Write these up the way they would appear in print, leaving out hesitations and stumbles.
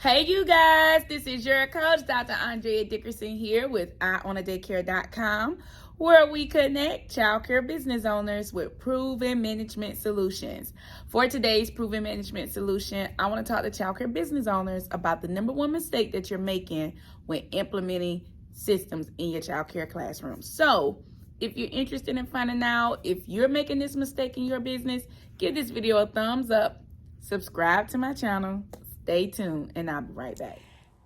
Hey you guys, this is your coach, Dr. Andrea Dickerson here with IOnADaycare.com, where we connect childcare business owners with proven management solutions. For today's proven management solution, I want to talk to childcare business owners about the number one mistake that you're making when implementing systems in your childcare classroom. So, if you're interested in finding out if you're making this mistake in your business, give this video a thumbs up, subscribe to my channel. Stay tuned, and I'll be right back.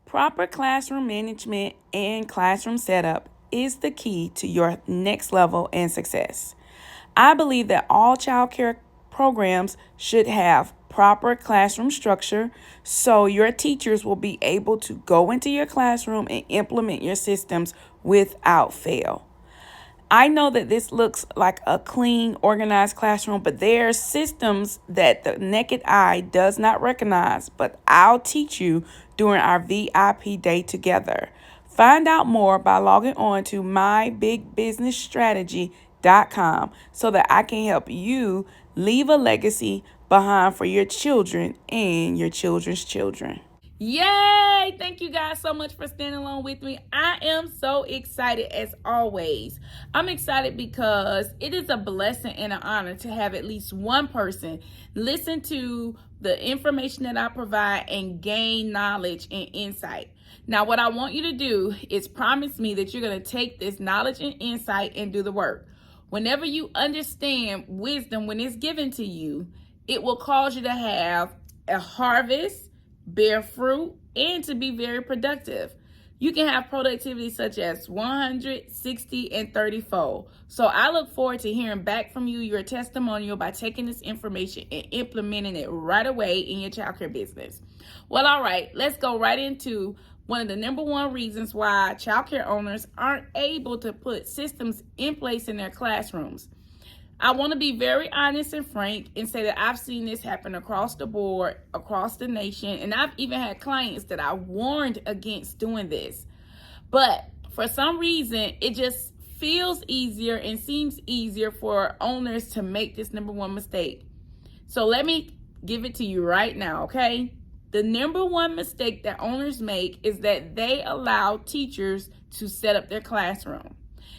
Proper classroom management and classroom setup is the key to your next level and success. I believe that all childcare programs should have proper classroom structure so your teachers will be able to go into your classroom and implement your systems without fail. I know that this looks like a clean, organized classroom, but there are systems that the naked eye does not recognize, but I'll teach you during our VIP day together. Find out more by logging on to mybigbusinessstrategy.com so that I can help you leave a legacy behind for your children and your children's children. Yay! Thank you guys so much for standing along with me. I am so excited as always. I'm excited because it is a blessing and an honor to have at least one person listen to the information that I provide and gain knowledge and insight. Now, what I want you to do is promise me that you're going to take this knowledge and insight and do the work. Whenever you understand wisdom when it's given to you, it will cause you to have a harvest, bear fruit, and to be very productive. You can have productivity such as 100, 60, and 30-fold. So I look forward to hearing back from you, your testimonial, by taking this information and implementing it right away in your childcare business. Well, all right, let's go right into one of the number one reasons why childcare owners aren't able to put systems in place in their classrooms. I want to be very honest and frank and say that I've seen this happen across the board, across the nation, and I've even had clients that I warned against doing this. But for some reason, it just feels easier and seems easier for owners to make this number one mistake. So let me give it to you right now, okay? The number one mistake that owners make is that they allow teachers to set up their classroom.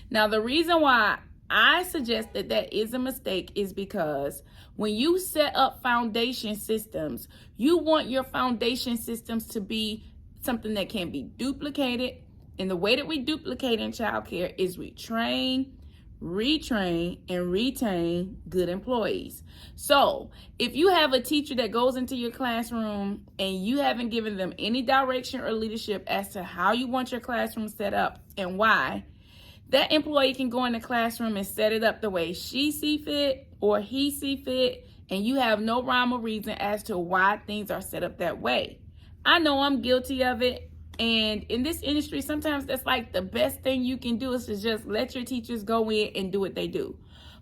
Now, the reason why I suggest that that is a mistake is because when you set up foundation systems, you want your foundation systems to be something that can be duplicated. And the way that we duplicate in childcare is we train, retrain, and retain good employees. So if you have a teacher that goes into your classroom and you haven't given them any direction or leadership as to how you want your classroom set up and why, that employee can go in the classroom and set it up the way she see fit or he see fit, and you have no rhyme or reason as to why things are set up that way. I know I'm guilty of it, and in this industry, sometimes that's like the best thing you can do is to just let your teachers go in and do what they do.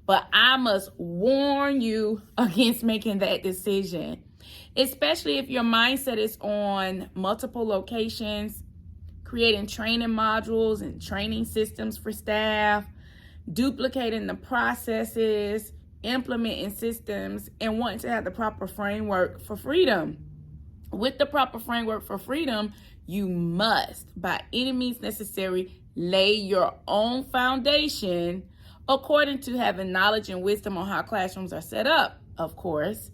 But I must warn you against making that decision, especially if your mindset is on multiple locations, creating training modules and training systems for staff, duplicating the processes, implementing systems, and wanting to have the proper framework for freedom. With the proper framework for freedom, you must, by any means necessary, lay your own foundation according to having knowledge and wisdom on how classrooms are set up, of course,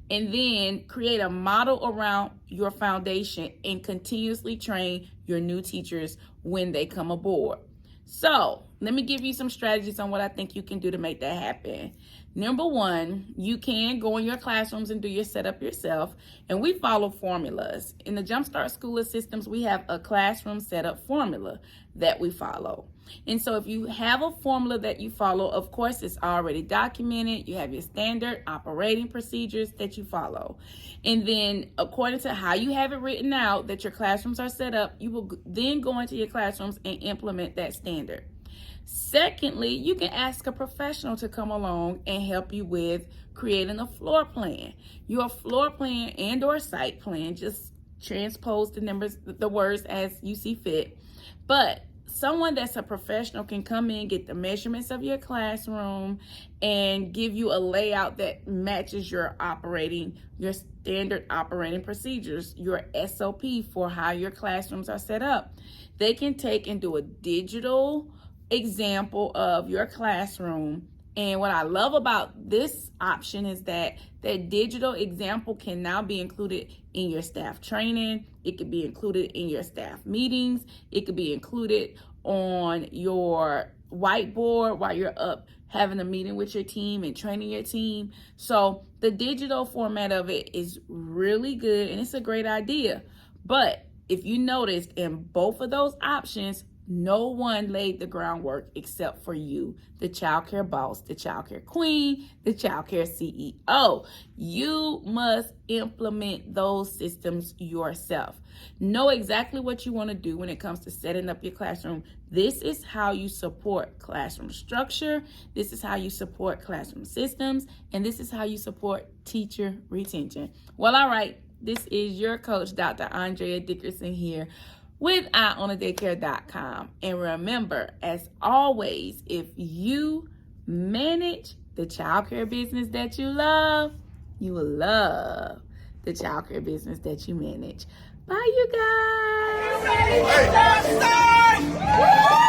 and then create a model around your foundation and continuously train your new teachers when they come aboard. So let me give you some strategies on what I think you can do to make that happen. Number one, you can go in your classrooms and do your setup yourself, and we follow formulas. In the Jumpstart School of Systems, we have a classroom setup formula that we follow. And so if you have a formula that you follow, of course, it's already documented. You have your standard operating procedures that you follow. And then according to how you have it written out that your classrooms are set up, you will then go into your classrooms and implement that standard. Secondly, you can ask a professional to come along and help you with creating a floor plan. Your floor plan and or site plan, just transpose the numbers, the words as you see fit. But someone that's a professional can come in, get the measurements of your classroom, and give you a layout that matches your standard operating procedures, your SOP for how your classrooms are set up. They can take and do a digital example of your classroom. And what I love about this option is that digital example can now be included in your staff training. It could be included in your staff meetings. It could be included on your whiteboard while you're up having a meeting with your team and training your team. So the digital format of it is really good and it's a great idea. But if you notice, in both of those options, no one laid the groundwork except for you, the childcare boss, the childcare queen, the childcare CEO. You must implement those systems yourself. Know exactly what you want to do when it comes to setting up your classroom. This is how you support classroom structure. This is how you support classroom systems. And this is how you support teacher retention. Well, all right. This is your coach, Dr. Andrea Dickerson here with EyeOnTheDaycare.com. And remember, as always, if you manage the childcare business that you love, you will love the childcare business that you manage. Bye, you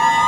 guys.